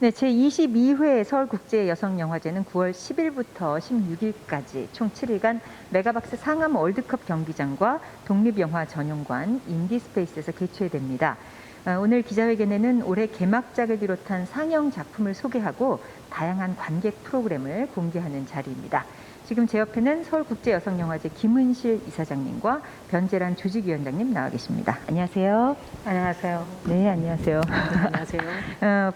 네, 제22회 서울국제여성영화제는 9월 10일부터 16일까지 총 7일간 메가박스 상암 월드컵 경기장과 독립영화 전용관 인디스페이스에서 개최됩니다. 오늘 기자회견에는 올해 개막작을 비롯한 상영 작품을 소개하고 다양한 관객 프로그램을 공개하는 자리입니다. 지금 제 옆에는 서울국제여성영화제 김은실 이사장님과 변재란 조직위원장님 나와 계십니다. 안녕하세요. 안녕하세요. 네, 안녕하세요. 안녕하세요.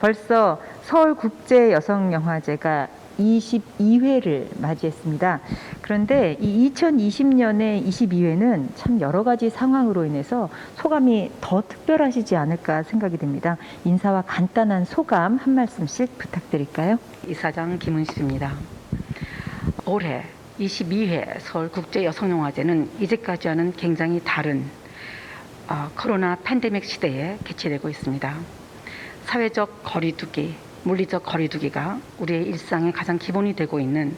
벌써 서울국제여성영화제가 22회를 맞이했습니다. 그런데 이 2020년의 22회는 참 여러 가지 상황으로 인해서 소감이 더 특별하시지 않을까 생각이 됩니다. 인사와 간단한 소감 한 말씀씩 부탁드릴까요? 이사장 김은실입니다. 올해 22회 서울국제여성영화제는 이제까지와는 굉장히 다른 코로나 팬데믹 시대에 개최되고 있습니다. 사회적 거리두기, 물리적 거리두기가 우리의 일상의 가장 기본이 되고 있는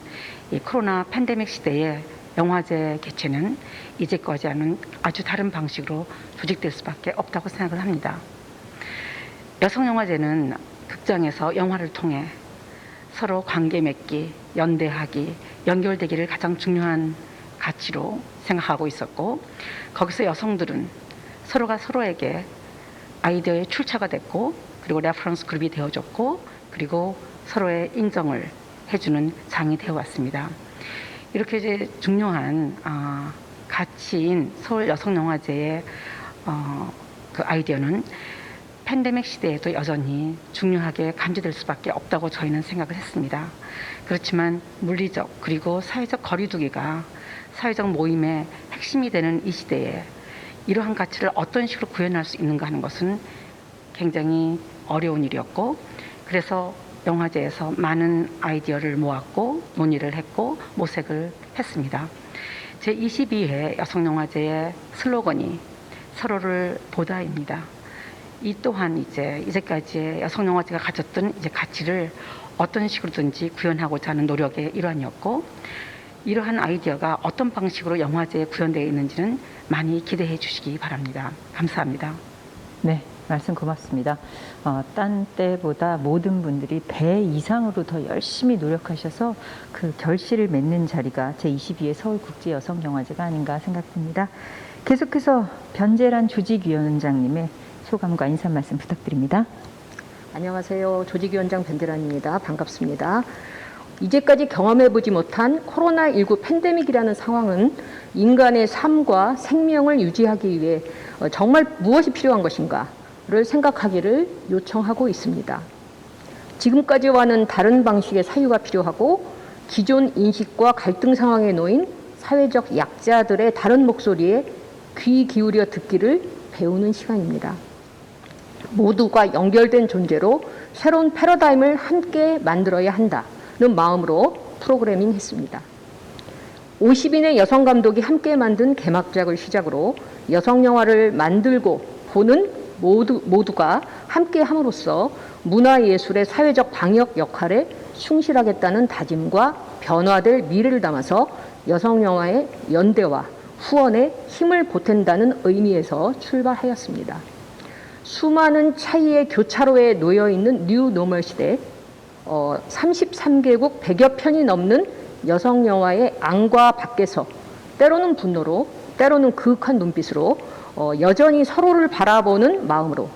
이 코로나 팬데믹 시대에 영화제 개최는 이제까지와는 아주 다른 방식으로 조직될 수밖에 없다고 생각을 합니다. 여성영화제는 극장에서 영화를 통해 서로 관계 맺기, 연대하기, 연결되기를 가장 중요한 가치로 생각하고 있었고, 거기서 여성들은 서로가 서로에게 아이디어의 출처가 됐고, 그리고 레퍼런스 그룹이 되어줬고, 그리고 서로의 인정을 해주는 장이 되어왔습니다. 이렇게 이제 중요한 가치인 서울 여성영화제의 그 아이디어는 팬데믹 시대에도 여전히 중요하게 간주될 수밖에 없다고 저희는 생각을 했습니다. 그렇지만 물리적 그리고 사회적 거리두기가 사회적 모임의 핵심이 되는 이 시대에 이러한 가치를 어떤 식으로 구현할 수 있는가 하는 것은 굉장히 어려운 일이었고, 그래서 영화제에서 많은 아이디어를 모았고 논의를 했고 모색을 했습니다. 제22회 여성영화제의 슬로건이 서로를 보다입니다. 이 또한 이제까지의 여성영화제가 가졌던 가치를 어떤 식으로든지 구현하고자 하는 노력의 일환이었고, 이러한 아이디어가 어떤 방식으로 영화제에 구현되어 있는지는 많이 기대해 주시기 바랍니다. 감사합니다. 네, 말씀 고맙습니다. 딴 때보다 모든 분들이 배 이상으로 더 열심히 노력하셔서 그 결실을 맺는 자리가 제22회 서울국제여성영화제가 아닌가 생각됩니다. 계속해서 변재란 조직위원장님의 소감과 인사 말씀 부탁드립니다. 안녕하세요. 조직위원장 변재란입니다. 반갑습니다. 이제까지 경험해보지 못한 코로나19 팬데믹이라는 상황은 인간의 삶과 생명을 유지하기 위해 정말 무엇이 필요한 것인가를 생각하기를 요청하고 있습니다. 지금까지와는 다른 방식의 사유가 필요하고, 기존 인식과 갈등 상황에 놓인 사회적 약자들의 다른 목소리에 귀 기울여 듣기를 배우는 시간입니다. 모두가 연결된 존재로 새로운 패러다임을 함께 만들어야 한다는 마음으로 프로그래밍 했습니다. 50인의 여성 감독이 함께 만든 개막작을 시작으로 여성 영화를 만들고 보는 모두가 함께 함으로써 문화예술의 사회적 방역 역할에 충실하겠다는 다짐과 변화될 미래를 담아서 여성 영화의 연대와 후원에 힘을 보탠다는 의미에서 출발하였습니다. 수많은 차이의 교차로에 놓여있는 뉴 노멀 시대, 33개국 100여 편이 넘는 여성 영화의 안과 밖에서 때로는 분노로, 때로는 그윽한 눈빛으로 여전히 서로를 바라보는 마음으로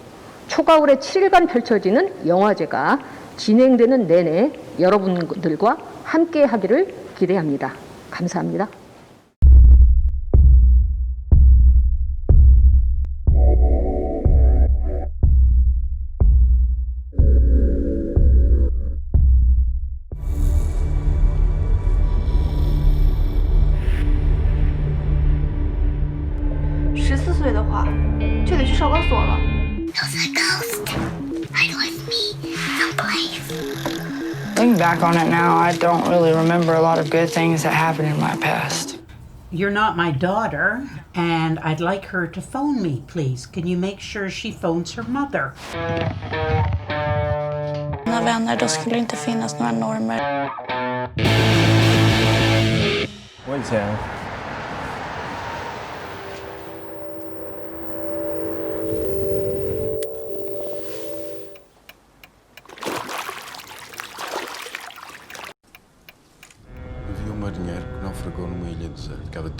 초가을에 7일간 펼쳐지는 영화제가 진행되는 내내 여러분들과 함께 하기를 기대합니다. 감사합니다. Looking back on it now, I don't really remember a lot of good things that happened in my past. You're not my daughter, and I'd like her to phone me, please. Can you make sure she phones her mother? Mina vänner, då skulle det inte finnas några normer. 我以前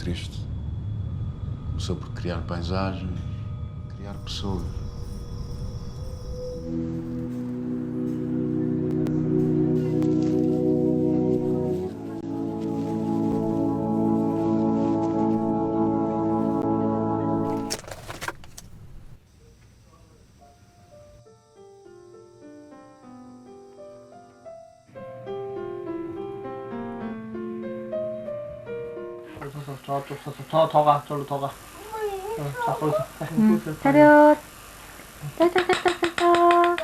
triste. Começou por criar paisagem, criar pessoas. 저쪽 더 가. 절로 더 가. 자, 거기서. 차렷. 따따따따따.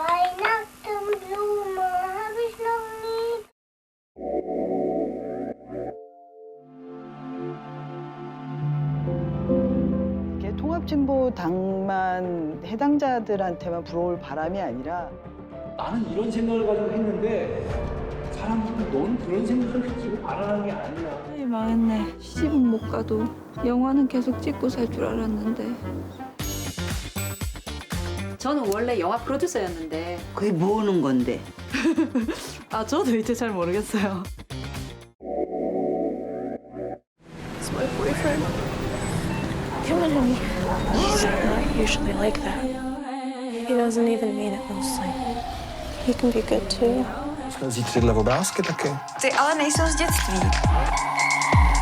이게 통합진보당만 해당자들한테만 불어올 바람이 아니라 나는 이런 생각을 가지고 했는데 사람들은 넌 그런 생각을 가지고 바라는 게 아니야. 망했네. 시집은 못 가도 영화는 계속 찍고 살 줄 알았는데. 저는 원래 영화 프로듀서였는데. 그게 뭐 하는 건데? 아, 저도 이제 잘 모르겠어요. It's my boyfriend. Killing me. He's not usually like that. He doesn't even mean it mostly. He can be good too. Jsme zítři v obrázky taky. Ty ale nejsou z dětství.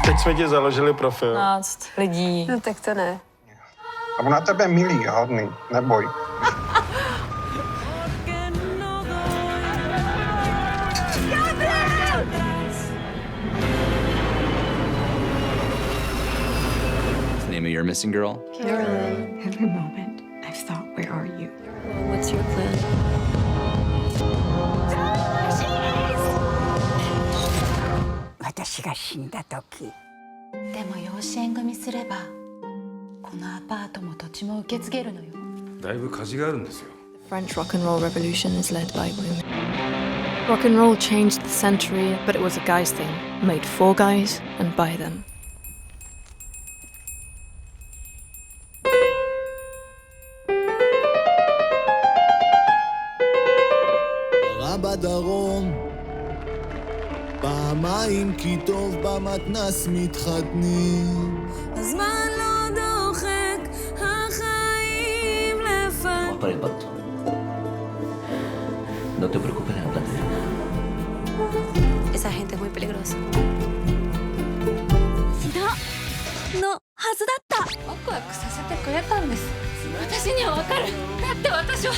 Teď jsme ti založili profil. 15 lidí. No tak to ne. A on na tebe milý, hodný, neboj. Name of your missing girl? Carolyn. Every moment I've thought, where are you? What's your plan? 私が死んだ時。でも養子縁組すればこのアパートも土地も受け継げるのよ。だいぶ価値があるんですよ。 The French rock and roll revolution is led by women. Rock and roll changed the century, but it was a guys thing, made for guys and by them. בדרום פעמיים כי טוב במתנס מתחתנים הזמן לא דוחק, החיים לפעמים. Para el pacto. No te preocupes de la plata. Esa gente es muy peligrosa. のはずだった。ワクワクさせてくれたんです。私にはわかる。だって私は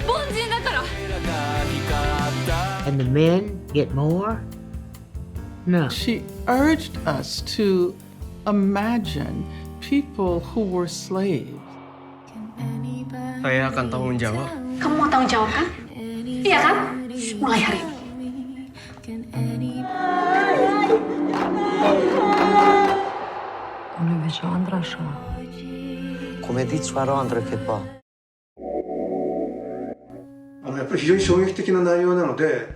凡人だから。 And the men get more? No. She urged us to imagine people who were slaves. Saya akan tanggung jawab. Kamu mau tanggung jawab kan? Iya kan? Mulai hari ini. 오늘 왜 저 안 들어서? 코미디 추하러 안 들었겠다. やっぱり非常に衝撃的な内容なので。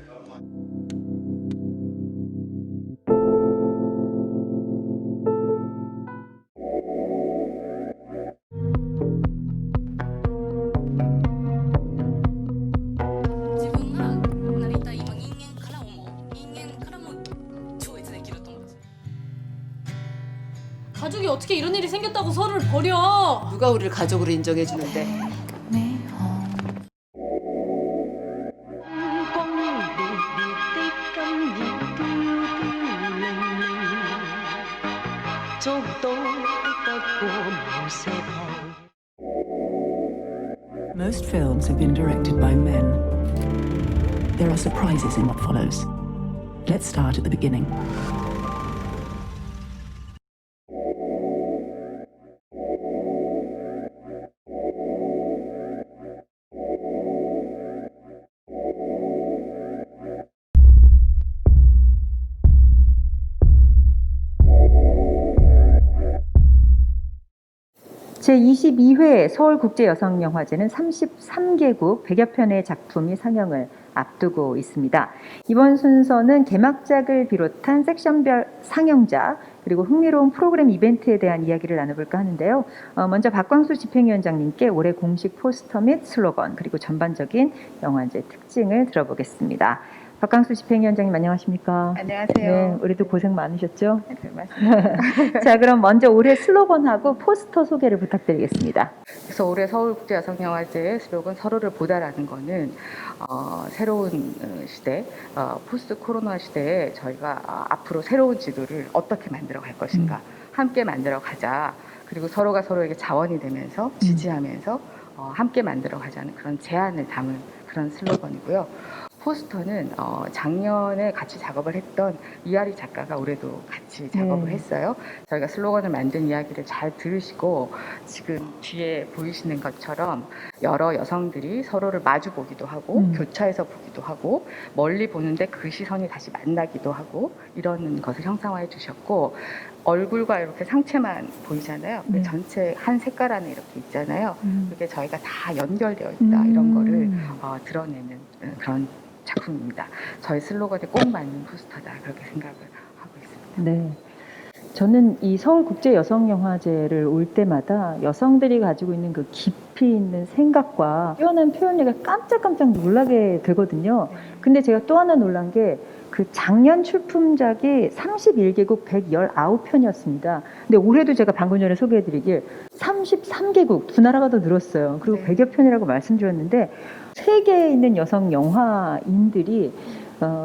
가족이 어떻게 이런 일이 생겼다고 서로를 버려? 누가 우리를 가족으로 인정해 주는데? Most films have been directed by men. There are surprises in what follows. Let's start at the beginning. 제22회 서울국제여성영화제는 33개국 100여 편의 작품이 상영을 앞두고 있습니다. 이번 순서는 개막작을 비롯한 섹션별 상영작 그리고 흥미로운 프로그램 이벤트에 대한 이야기를 나눠볼까 하는데요. 먼저 박광수 집행위원장님께 올해 공식 포스터 및 슬로건 그리고 전반적인 영화제 특징을 들어보겠습니다. 박강수 집행위원장님 안녕하십니까? 안녕하세요. 네, 올해도 고생 많으셨죠? 네, 맞습니다. 자, 그럼 먼저 올해 슬로건하고 포스터 소개를 부탁드리겠습니다. 그래서 올해 서울국제여성영화제의 슬로건 서로를 보다라는 거는 새로운 시대, 포스트 코로나 시대에 저희가 앞으로 새로운 지도를 어떻게 만들어 갈 것인가, 함께 만들어 가자. 그리고 서로가 서로에게 자원이 되면서 지지하면서 함께 만들어 가자는 그런 제안을 담은 그런 슬로건이고요. 포스터는 작년에 같이 작업을 했던 이하리 작가가 올해도 같이 작업을 했어요. 저희가 슬로건을 만든 이야기를 잘 들으시고 지금 뒤에 보이시는 것처럼 여러 여성들이 서로를 마주 보기도 하고 교차해서 보기도 하고 멀리 보는데 그 시선이 다시 만나기도 하고 이런 것을 형상화해 주셨고 얼굴과 이렇게 상체만 보이잖아요. 전체 한 색깔 안에 이렇게 있잖아요. 그게 저희가 다 연결되어 있다 이런 거를 드러내는 그런 작품입니다. 저희 슬로건에 꼭 맞는 포스터다 그렇게 생각을 하고 있습니다. 네. 저는 이 서울국제여성영화제를 올 때마다 여성들이 가지고 있는 그 깊이 있는 생각과 뛰어난 표현력에 깜짝깜짝 놀라게 되거든요. 근데 제가 또 하나 놀란 게 그 작년 출품작이 31개국 119편이었습니다. 근데 올해도 제가 방금 전에 소개해드리길 33개국, 두 나라가 더 늘었어요. 그리고 100여 편이라고 말씀드렸는데 세계에 있는 여성 영화인들이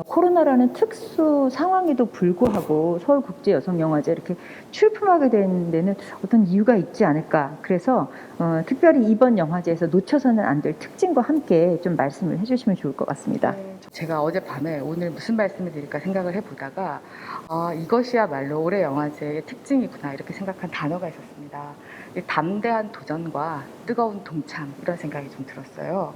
코로나라는 특수 상황에도 불구하고 서울국제여성영화제 이렇게 출품하게 된 데는 어떤 이유가 있지 않을까. 그래서 특별히 이번 영화제에서 놓쳐서는 안 될 특징과 함께 좀 말씀을 해주시면 좋을 것 같습니다. 제가 어젯밤에 오늘 무슨 말씀을 드릴까 생각을 해보다가 이것이야말로 올해 영화제의 특징이구나 이렇게 생각한 단어가 있었습니다. 담대한 도전과 뜨거운 동참 이런 생각이 좀 들었어요.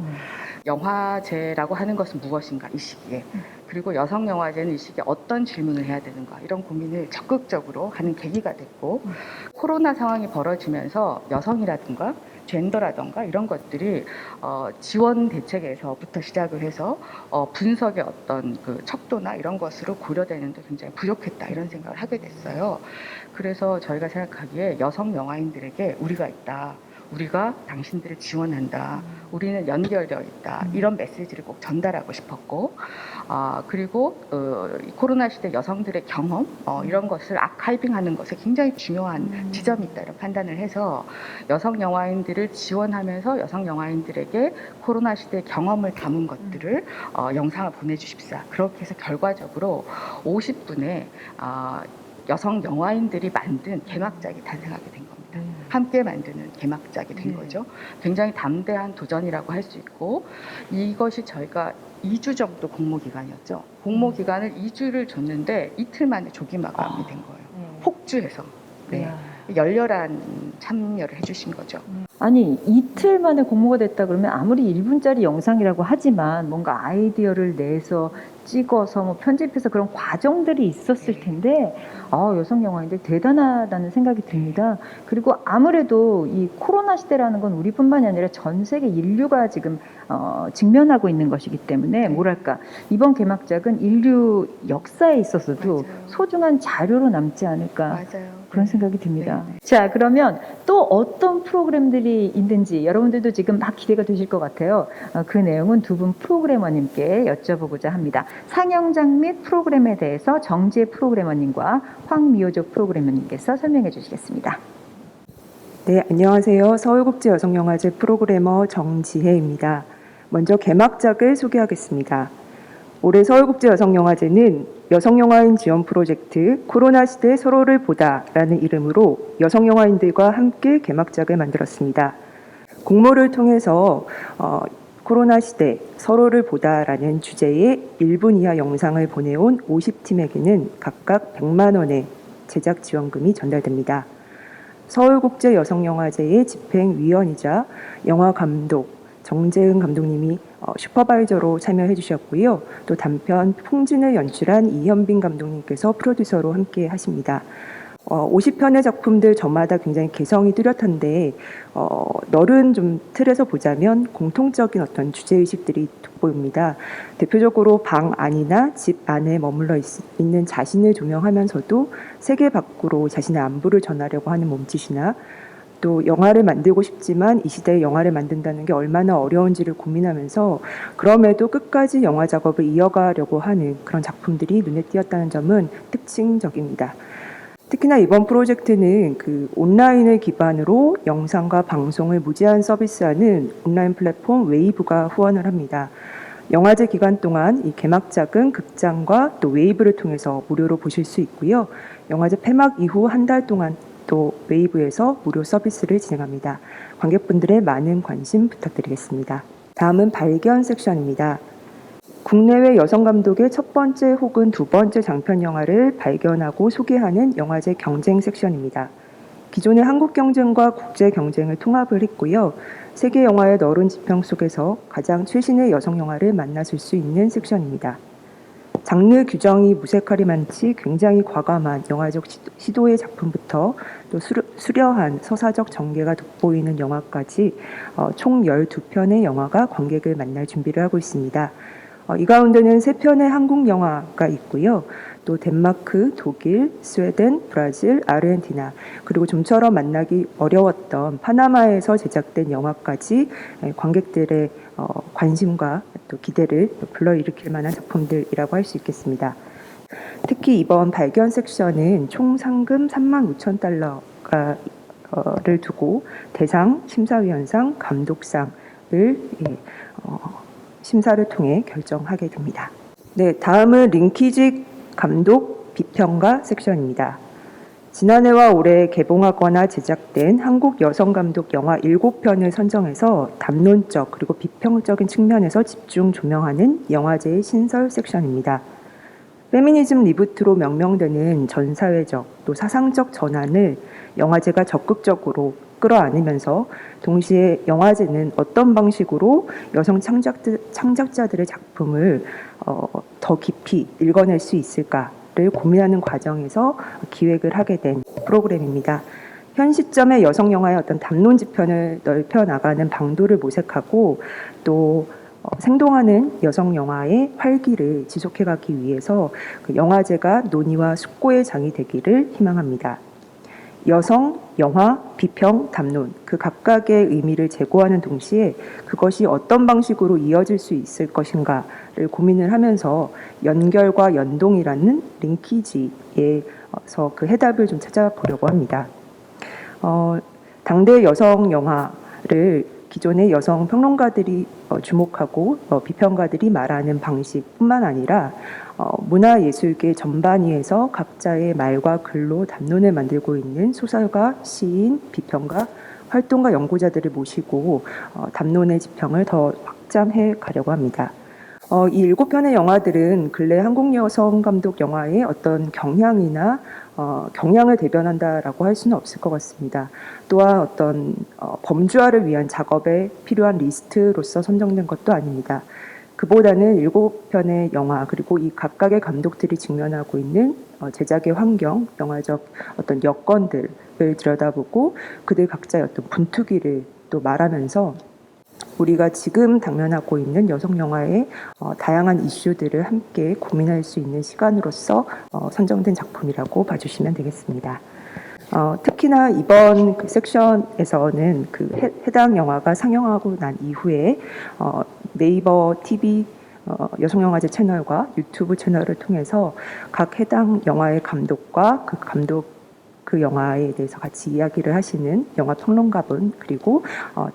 영화제라고 하는 것은 무엇인가 이 시기에 그리고 여성영화제는 이 시기에 어떤 질문을 해야 되는가 이런 고민을 적극적으로 하는 계기가 됐고 코로나 상황이 벌어지면서 여성이라든가 젠더라든가 이런 것들이 지원 대책에서부터 시작을 해서 분석의 어떤 그 척도나 이런 것으로 고려되는데 굉장히 부족했다 이런 생각을 하게 됐어요. 그래서 저희가 생각하기에 여성 영화인들에게 우리가 있다. 우리가 당신들을 지원한다. 우리는 연결되어 있다. 이런 메시지를 꼭 전달하고 싶었고 그리고 코로나 시대 여성들의 경험 이런 것을 아카이빙하는 것에 굉장히 중요한 지점이 있다 이런 판단을 해서 여성 영화인들을 지원하면서 여성 영화인들에게 코로나 시대 경험을 담은 것들을 영상을 보내주십사. 그렇게 해서 결과적으로 50분의 여성 영화인들이 만든 개막작이 탄생하게 된 겁니다. 함께 만드는 개막작이 된 거죠. 굉장히 담대한 도전이라고 할 수 있고 이것이 저희가 2주 정도 공모 기간이었죠. 공모 기간을 2주를 줬는데 이틀 만에 조기 마감이 된 거예요. 폭주해서. 네. 열렬한 참여를 해주신 거죠. 아니 이틀 만에 공모가 됐다 그러면 아무리 1분짜리 영상이라고 하지만 뭔가 아이디어를 내서 찍어서 뭐 편집해서 그런 과정들이 있었을 텐데 여성 영화인들 대단하다는 생각이 듭니다. 그리고 아무래도 이 코로나 시대라는 건 우리뿐만이 아니라 전 세계 인류가 지금 직면하고 있는 것이기 때문에 뭐랄까 이번 개막작은 인류 역사에 있어서도 소중한 자료로 남지 않을까 그런 생각이 듭니다. 자, 그러면 또 어떤 프로그램들이 있는지 여러분들도 지금 막 기대가 되실 것 같아요. 그 내용은 두 분 프로그래머님께 여쭤보고자 합니다. 상영장 및 프로그램에 대해서 정지혜 프로그래머님과 황미호조 프로그래머님께서 설명해 주시겠습니다. 네, 안녕하세요. 서울국제여성영화제 프로그래머 정지혜입니다. 먼저 개막작을 소개하겠습니다. 올해 서울국제여성영화제는 여성영화인 지원 프로젝트 코로나 시대 서로를 보다라는 이름으로 여성영화인들과 함께 개막작을 만들었습니다. 공모를 통해서 코로나 시대 서로를 보다라는 주제의 1분 이하 영상을 보내온 50팀에게는 각각 100만 원의 제작 지원금이 전달됩니다. 서울국제여성영화제의 집행위원이자 영화감독 정재은 감독님이 슈퍼바이저로 참여해 주셨고요. 또 단편 풍진을 연출한 이현빈 감독님께서 프로듀서로 함께 하십니다. 50편의 작품들 저마다 굉장히 개성이 뚜렷한데 넓은 좀 틀에서 보자면 공통적인 어떤 주제의식들이 돋보입니다. 대표적으로 방 안이나 집 안에 머물러 있는 자신을 조명하면서도 세계 밖으로 자신의 안부를 전하려고 하는 몸짓이나 또 영화를 만들고 싶지만 이 시대에 영화를 만든다는 게 얼마나 어려운지를 고민하면서 그럼에도 끝까지 영화 작업을 이어가려고 하는 그런 작품들이 눈에 띄었다는 점은 특징적입니다. 특히나 이번 프로젝트는 그 온라인을 기반으로 영상과 방송을 무제한 서비스하는 온라인 플랫폼 웨이브가 후원을 합니다. 영화제 기간 동안 이 개막작은 극장과 또 웨이브를 통해서 무료로 보실 수 있고요. 영화제 폐막 이후 한 달 동안 또 웨이브에서 무료 서비스를 진행합니다. 관객분들의 많은 관심 부탁드리겠습니다. 다음은 발견 섹션입니다. 국내외 여성 감독의 첫 번째 혹은 두 번째 장편 영화를 발견하고 소개하는 영화제 경쟁 섹션입니다. 기존의 한국 경쟁과 국제 경쟁을 통합을 했고요. 세계 영화의 넓은 지평 속에서 가장 최신의 여성 영화를 만나실 수 있는 섹션입니다. 장르 규정이 무색하리만치 굉장히 과감한 영화적 시도의 작품부터 또 수려한 서사적 전개가 돋보이는 영화까지 총 12편의 영화가 관객을 만날 준비를 하고 있습니다. 이 가운데는 3편의 한국 영화가 있고요. 또 덴마크, 독일, 스웨덴, 브라질, 아르헨티나 그리고 좀처럼 만나기 어려웠던 파나마에서 제작된 영화까지 관객들의 관심과 또 기대를 불러일으킬 만한 작품들이라고 할 수 있겠습니다. 특히 이번 발견 섹션은 총 상금 35,000달러를 두고 대상, 심사위원상, 감독상을 심사를 통해 결정하게 됩니다. 네, 다음은 링키지 감독 비평가 섹션입니다. 지난해와 올해 개봉하거나 제작된 한국 여성 감독 영화 7편을 선정해서 담론적 그리고 비평적인 측면에서 집중 조명하는 영화제의 신설 섹션입니다. 페미니즘 리부트로 명명되는 전 사회적 또 사상적 전환을 영화제가 적극적으로 끌어안으면서 동시에 영화제는 어떤 방식으로 여성 창작자들의 작품을 더 깊이 읽어낼 수 있을까를 고민하는 과정에서 기획을 하게 된 프로그램입니다. 현 시점의 여성 영화의 어떤 담론 지편을 넓혀 나가는 방도를 모색하고 또 생동하는 여성 영화의 활기를 지속해가기 위해서 그 영화제가 논의와 숙고의 장이 되기를 희망합니다. 여성, 영화, 비평, 담론 그 각각의 의미를 제고하는 동시에 그것이 어떤 방식으로 이어질 수 있을 것인가를 고민을 하면서 연결과 연동이라는 링키지에서 그 해답을 좀 찾아보려고 합니다. 당대 여성 영화를 기존의 여성 평론가들이 주목하고 비평가들이 말하는 방식뿐만 아니라 문화예술계 전반위에서 각자의 말과 글로 담론을 만들고 있는 소설가, 시인, 비평가, 활동가, 연구자들을 모시고 담론의 지평을 더 확장해 가려고 합니다. 이 7편의 영화들은 근래 한국 여성 감독 영화의 어떤 경향이나 경향을 대변한다라고 할 수는 없을 것 같습니다. 또한 어떤 범주화를 위한 작업에 필요한 리스트로서 선정된 것도 아닙니다. 그보다는 7편의 영화 그리고 이 각각의 감독들이 직면하고 있는 제작의 환경, 영화적 어떤 여건들을 들여다보고 그들 각자의 어떤 분투기를 또 말하면서 우리가 지금 당면하고 있는 여성 영화의 다양한 이슈들을 함께 고민할 수 있는 시간으로서 선정된 작품이라고 봐주시면 되겠습니다. 특히나 이번 그 섹션에서는 그 해당 영화가 상영하고 난 이후에 네이버 TV 여성영화제 채널과 유튜브 채널을 통해서 각 해당 영화의 감독과 그 영화에 대해서 같이 이야기를 하시는 영화 평론가분 그리고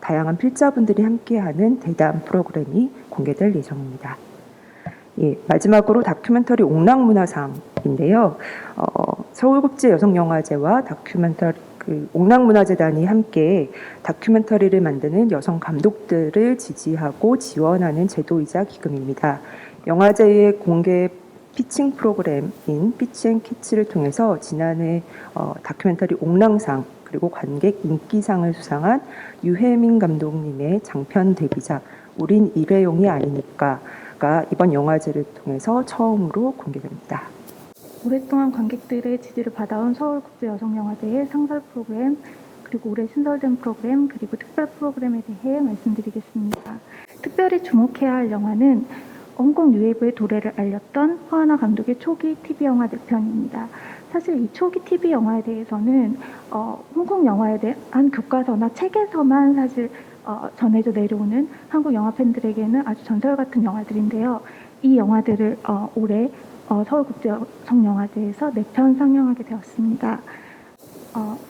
다양한 필자분들이 함께하는 대담 프로그램이 공개될 예정입니다. 예, 마지막으로 다큐멘터리 옥랑문화상인데요. 서울국제여성영화제와 다큐멘터리 옥랑문화재단이 함께 다큐멘터리를 만드는 여성 감독들을 지지하고 지원하는 제도이자 기금입니다. 영화제의 공개 피칭 프로그램인 피치앤키츠를 통해서 지난해 다큐멘터리 옥랑상 그리고 관객 인기상을 수상한 유혜민 감독님의 장편 데뷔작 우린 일회용이 아니니까가 이번 영화제를 통해서 처음으로 공개됩니다. 오랫동안 관객들의 지지를 받아온 서울국제여성영화제의 상설 프로그램 그리고 올해 신설된 프로그램 그리고 특별 프로그램에 대해 말씀드리겠습니다. 특별히 주목해야 할 영화는 홍콩 뉴웨이브의 도래를 알렸던 허하나 감독의 초기 TV영화 4편입니다. 사실 이 초기 TV 영화에 대해서는 홍콩 영화에 대한 교과서나 책에서만 사실 전해져 내려오는 한국 영화 팬들에게는 아주 전설 같은 영화들인데요. 이 영화들을 올해 서울국제여성영화제에서 4편 상영하게 되었습니다.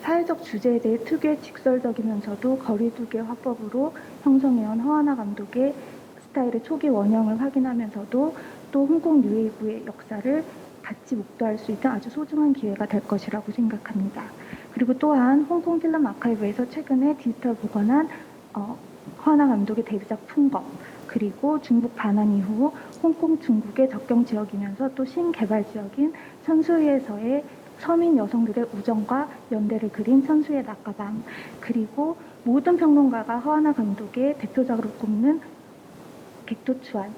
사회적 주제에 대해 특유의 직설적이면서도 거리두기 화법으로 형성해온 허하나 감독의 스타일의 초기 원형을 확인하면서도 또 홍콩 뉴웨이브의 역사를 같이 목도할 수 있는 아주 소중한 기회가 될 것이라고 생각합니다. 그리고 또한 홍콩 필름 아카이브에서 최근에 디지털 복원한 허하나 감독의 데뷔작 풍거, 그리고 중국 반환 이후 홍콩 중국의 접경 지역이면서 또 신개발 지역인 천수위에서의 서민 여성들의 우정과 연대를 그린 천수의 낮가방, 그리고 모든 평론가가 허하나 감독의 대표작으로 꼽는 객도추안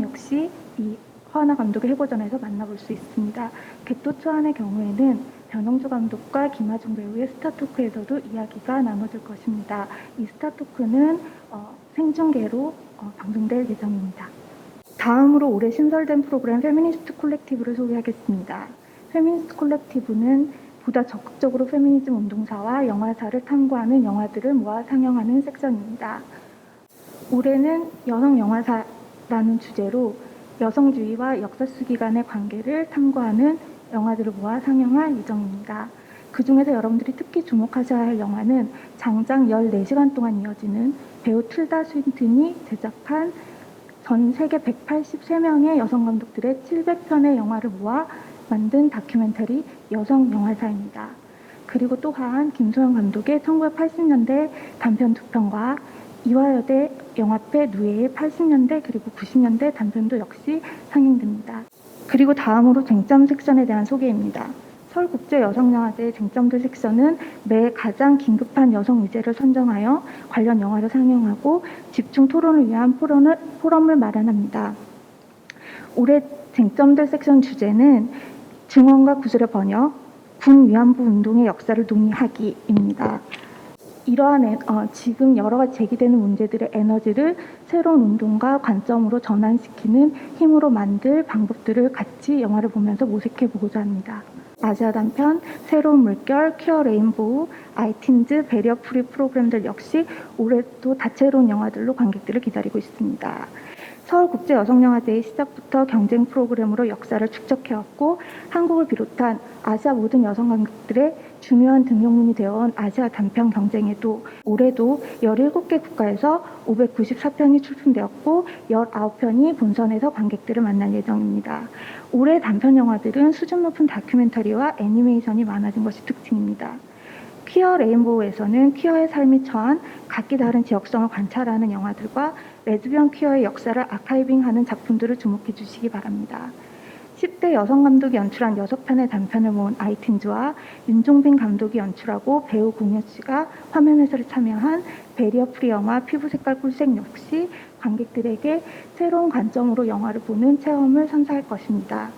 역시 이 허하나 감독의 해고전에서 만나볼 수 있습니다. 객도추안의 경우에는 변홍주 감독과 김하중 배우의 스타토크에서도 이야기가 나눠질 것입니다. 이 스타토크는 생중계로 방송될 예정입니다. 다음으로 올해 신설된 프로그램 페미니스트 콜렉티브를 소개하겠습니다. 페미니스트 콜렉티브는 보다 적극적으로 페미니즘 운동사와 영화사를 탐구하는 영화들을 모아 상영하는 섹션입니다. 올해는 여성 영화사라는 주제로 여성주의와 역사 쓰기 간의 관계를 탐구하는 영화들을 모아 상영할 예정입니다. 그 중에서 여러분들이 특히 주목하셔야 할 영화는 장장 14시간 동안 이어지는 배우 틸다 스윈튼이 제작한 전 세계 183명의 여성 감독들의 700편의 영화를 모아 만든 다큐멘터리 여성 영화사입니다. 그리고 또한 김소영 감독의 1980년대 단편 2편과 이화여대 영화배 누에의 80년대 그리고 90년대 단편도 역시 상영됩니다. 그리고 다음으로 쟁점 섹션에 대한 소개입니다. 서울국제여성영화제의 쟁점들 섹션은 매 가장 긴급한 여성 의제를 선정하여 관련 영화를 상영하고 집중 토론을 위한 포럼을 마련합니다. 올해 쟁점들 섹션 주제는 증언과 구술의 번역, 군 위안부 운동의 역사를 논의하기입니다. 이러한 지금 여러 가지 제기되는 문제들의 에너지를 새로운 운동과 관점으로 전환시키는 힘으로 만들 방법들을 같이 영화를 보면서 모색해 보고자 합니다. 아시아 단편, 새로운 물결, 퀴어 레인보우, 아이틴즈, 배리어 프리 프로그램들 역시 올해도 다채로운 영화들로 관객들을 기다리고 있습니다. 서울국제여성영화제의 시작부터 경쟁 프로그램으로 역사를 축적해왔고 한국을 비롯한 아시아 모든 여성 관객들의 중요한 등용문이 되어온 아시아 단편 경쟁에도 올해도 17개 국가에서 594편이 출품되었고 19편이 본선에서 관객들을 만날 예정입니다. 올해 단편 영화들은 수준 높은 다큐멘터리와 애니메이션이 많아진 것이 특징입니다. 퀴어 레인보우에서는 퀴어의 삶이 처한 각기 다른 지역성을 관찰하는 영화들과 레즈비언 퀴어의 역사를 아카이빙하는 작품들을 주목해 주시기 바랍니다. 10대 여성 감독이 연출한 6편의 단편을 모은 아이틴즈와 윤종빈 감독이 연출하고 배우 공효 씨가 화면 해설에 참여한 배리어 프리 영화 피부 색깔 꿀색 역시 관객들에게 새로운 관점으로 영화를 보는 체험을 선사할 것입니다.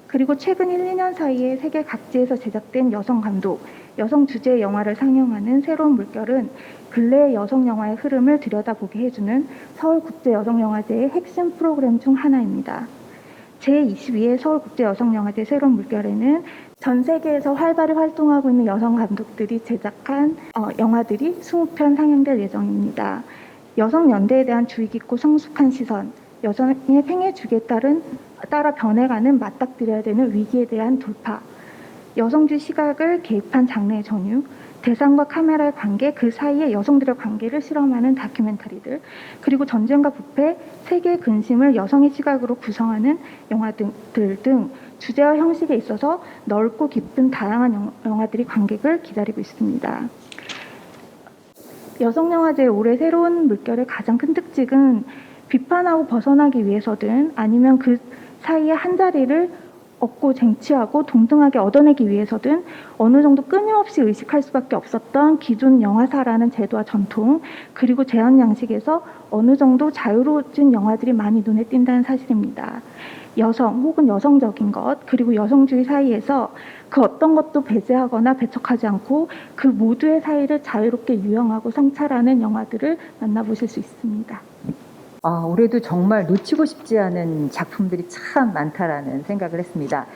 그리고 최근 1, 2년 사이에 세계 각지에서 제작된 여성 감독, 여성 주제의 영화를 상영하는 새로운 물결은 근래의 여성 영화의 흐름을 들여다보게 해주는 서울국제여성영화제의 핵심 프로그램 중 하나입니다. 제22회 서울국제여성영화제 새로운 물결에는 전 세계에서 활발히 활동하고 있는 여성 감독들이 제작한 영화들이 20편 상영될 예정입니다. 여성 연대에 대한 주의 깊고 성숙한 시선, 여성의 생애 주기에 따라 변해가는 맞닥뜨려야 되는 위기에 대한 돌파, 여성주의 시각을 개입한 장르의 전유, 대상과 카메라의 관계, 그 사이에 여성들의 관계를 실험하는 다큐멘터리들, 그리고 전쟁과 부패, 세계의 근심을 여성의 시각으로 구성하는 영화들 등 주제와 형식에 있어서 넓고 깊은 다양한 영화들이 관객을 기다리고 있습니다. 여성영화제 올해 새로운 물결의 가장 큰 특징은 비판하고 벗어나기 위해서든 아니면 그 사이에 한 자리를 얻고 쟁취하고 동등하게 얻어내기 위해서든 어느 정도 끊임없이 의식할 수밖에 없었던 기존 영화사라는 제도와 전통, 그리고 제한 양식에서 어느 정도 자유로워진 영화들이 많이 눈에 띈다는 사실입니다. 여성 혹은 여성적인 것, 그리고 여성주의 사이에서 그 어떤 것도 배제하거나 배척하지 않고 그 모두의 사이를 자유롭게 유영하고 성찰하는 영화들을 만나보실 수 있습니다. 올해도 정말 놓치고 싶지 않은 작품들이 참 많다라는 생각을 했습니다.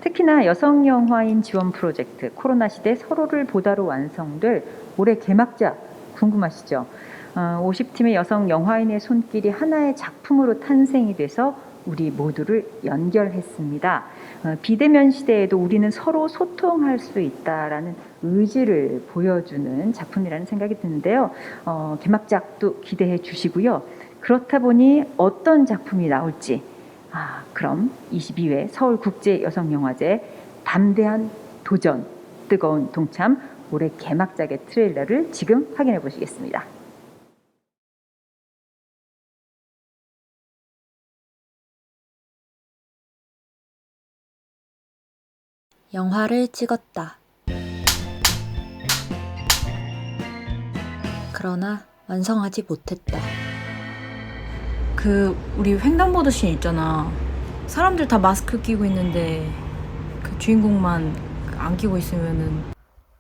특히나 여성 영화인 지원 프로젝트 코로나 시대 서로를 보다로 완성될 올해 개막작 궁금하시죠? 50팀의 여성 영화인의 손길이 하나의 작품으로 탄생이 돼서 우리 모두를 연결했습니다. 비대면 시대에도 우리는 서로 소통할 수 있다라는 의지를 보여주는 작품이라는 생각이 드는데요. 개막작도 기대해 주시고요. 그렇다 보니 어떤 작품이 나올지 그럼 22회 서울국제여성영화제 담대한 도전, 뜨거운 동참 올해 개막작의 트레일러를 지금 확인해 보시겠습니다. 영화를 찍었다. 그러나 완성하지 못했다. 우리 횡단보도 씬 있잖아. 사람들 다 마스크 끼고 있는데 그 주인공만 안 끼고 있으면은.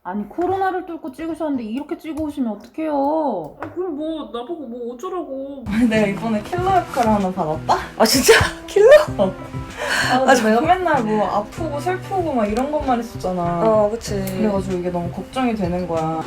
아니 코로나를 뚫고 찍으셨는데 이렇게 찍어 오시면 어떡해요? 그럼 뭐 나보고 뭐 어쩌라고. 내가 이번에 킬러 역할을 하나 받았다? 아 진짜? 킬러? 내가 맨날 뭐 아프고 슬프고 막 이런 것만 했었잖아. 그치. 그래가지고 이게 너무 걱정이 되는 거야.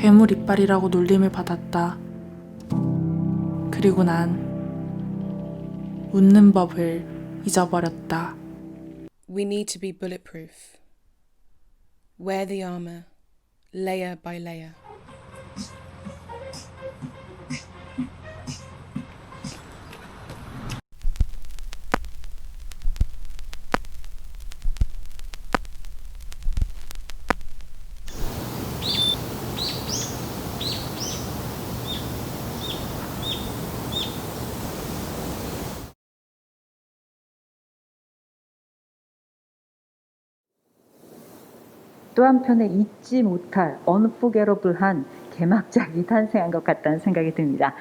괴물 이빨이라고 놀림을 받았다. 그리고 난 웃는 법을 잊어버렸다. We need to be bulletproof. Wear the armor, layer by layer. 또 한편에 잊지 못할 언포게러블한 개막작이 탄생한 것 같다는 생각이 듭니다.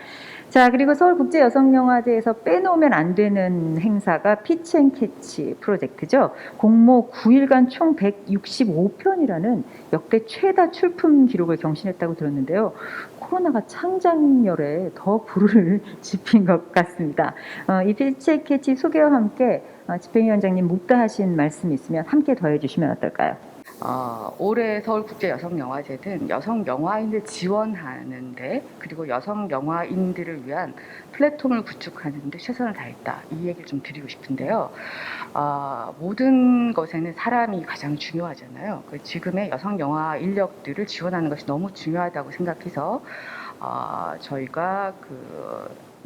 자, 그리고 서울국제여성영화제에서 빼놓으면 안 되는 행사가 피치 앤 캐치 프로젝트죠. 공모 9일간 총 165편이라는 역대 최다 출품 기록을 경신했다고 들었는데요. 코로나가 창작열에 더 불을 지핀 것 같습니다. 이 피치 앤 캐치 소개와 함께 집행위원장님 묵다하신 말씀이 있으면 함께 더해 주시면 어떨까요? 올해 서울국제여성영화제는 여성 영화인을 지원하는데 그리고 여성 영화인들을 위한 플랫폼을 구축하는 데 최선을 다했다. 이 얘기를 좀 드리고 싶은데요. 모든 것에는 사람이 가장 중요하잖아요. 지금의 여성 영화 인력들을 지원하는 것이 너무 중요하다고 생각해서 저희가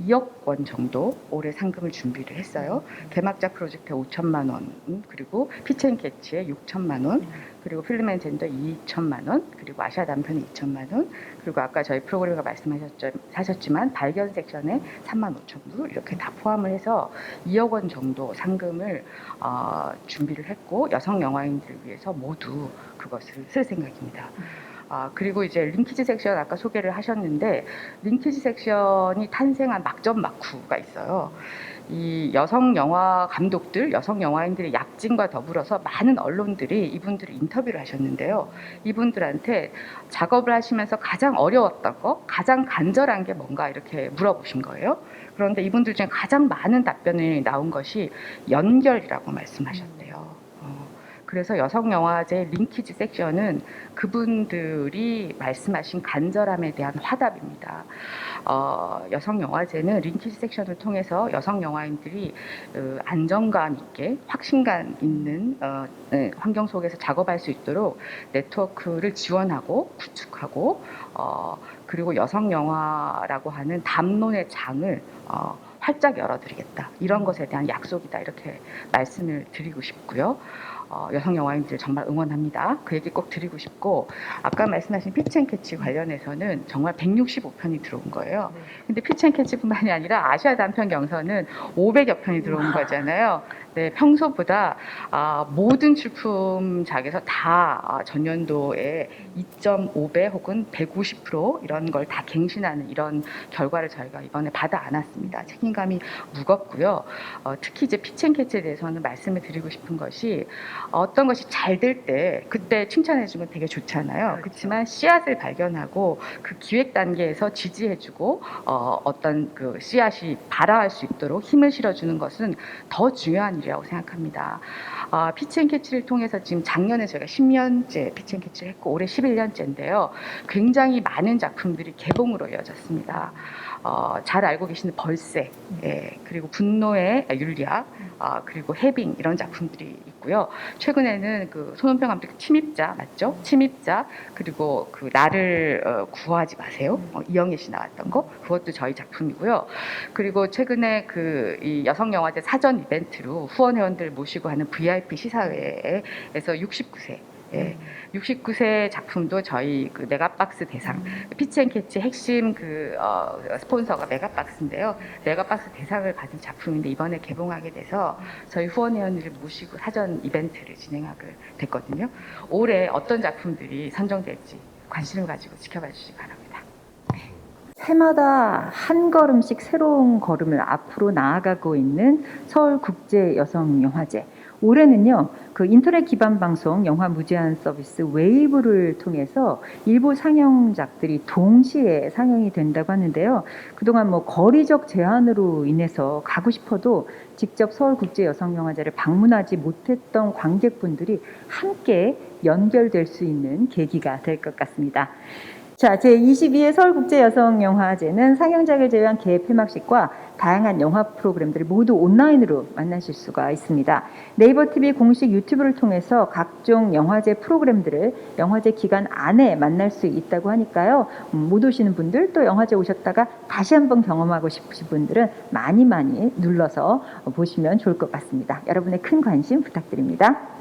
2억 원 정도 올해 상금을 준비를 했어요. 개막작 프로젝트에 5천만 원, 그리고 피치 앤 캐치에 6천만 원, 그리고 필름 앤 젠더 2천만 원, 그리고 아시아 단편에 2천만 원, 그리고 아까 저희 프로그램에 말씀하셨지만 발견 섹션에 3만 5천 불 이렇게 다 포함을 해서 2억 원 정도 상금을 준비를 했고 여성 영화인들을 위해서 모두 그것을 쓸 생각입니다. 그리고 이제 링키지 섹션 아까 소개를 하셨는데 링키지 섹션이 탄생한 막전 막후가 있어요. 이 여성 영화 감독들, 여성 영화인들의 약진과 더불어서 많은 언론들이 이분들을 인터뷰를 하셨는데요. 이분들한테 작업을 하시면서 가장 어려웠던 거, 가장 간절한 게 뭔가 이렇게 물어보신 거예요. 그런데 이분들 중에 가장 많은 답변이 나온 것이 연결이라고 말씀하셨대요. 그래서 여성영화제 링키지 섹션은 그분들이 말씀하신 간절함에 대한 화답입니다. 여성영화제는 링키지 섹션을 통해서 여성영화인들이 안정감 있게 확신감 있는 환경 속에서 작업할 수 있도록 네트워크를 지원하고 구축하고 그리고 여성영화라고 하는 담론의 장을 활짝 열어드리겠다. 이런 것에 대한 약속이다. 이렇게 말씀을 드리고 싶고요. 여성 영화인들 정말 응원합니다. 그 얘기 꼭 드리고 싶고 아까 말씀하신 피치앤캐치 관련해서는 정말 165편이 들어온 거예요. 근데 피치앤캐치뿐만이 아니라 아시아 단편 경선은 500여 편이 들어온 거잖아요. 네, 평소보다 모든 출품작에서 다 전년도에 2.5배 혹은 150% 이런 걸 다 갱신하는 이런 결과를 저희가 이번에 받아 안았습니다. 책임감이 무겁고요. 특히 이제 피치앤캐치에 대해서는 말씀을 드리고 싶은 것이 어떤 것이 잘 될 때 그때 칭찬해 주면 되게 좋잖아요. 그렇지만 씨앗을 발견하고 그 기획 단계에서 지지해 주고 어떤 그 씨앗이 발아할 수 있도록 힘을 실어 주는 것은 더 중요한 일이라고 생각합니다. 피치앤캐치를 통해서 지금 작년에 저희가 10년째 피치앤캐치를 했고 올해 11년째인데요. 굉장히 많은 작품들이 개봉으로 이어졌습니다. 잘 알고 계시는 벌새, 그리고 분노의 율리아, 그리고 해빙 이런 작품들이 있고요. 최근에는 그 손원평 감독 침입자 맞죠? 침입자 그리고 그 나를 구하지 마세요. 이영애 씨 나왔던 거 그것도 저희 작품이고요. 그리고 최근에 그 이 여성영화제 사전 이벤트로 후원 회원들 모시고 하는 VIP 시사회에서 69세 69세 작품도 저희 그 메가박스 대상 피치앤캐치 핵심 그 스폰서가 메가박스인데요. 메가박스 대상을 받은 작품인데 이번에 개봉하게 돼서 저희 후원 회원들을 모시고 사전 이벤트를 진행하게 됐거든요. 올해 어떤 작품들이 선정될지 관심을 가지고 지켜봐 주시기 바랍니다. 해마다 한 걸음씩 새로운 걸음을 앞으로 나아가고 있는 서울국제여성영화제. 올해는요, 그 인터넷 기반 방송 영화 무제한 서비스 웨이브를 통해서 일부 상영작들이 동시에 상영이 된다고 하는데요. 그동안 뭐 거리적 제한으로 인해서 가고 싶어도 직접 서울국제여성영화제를 방문하지 못했던 관객분들이 함께 연결될 수 있는 계기가 될 것 같습니다. 자, 제22회 서울국제여성영화제는 상영작을 제외한 개회 폐막식과 다양한 영화 프로그램들을 모두 온라인으로 만나실 수가 있습니다. 네이버 TV 공식 유튜브를 통해서 각종 영화제 프로그램들을 영화제 기간 안에 만날 수 있다고 하니까요. 못 오시는 분들 또 영화제 오셨다가 다시 한번 경험하고 싶으신 분들은 많이 눌러서 보시면 좋을 것 같습니다. 여러분의 큰 관심 부탁드립니다.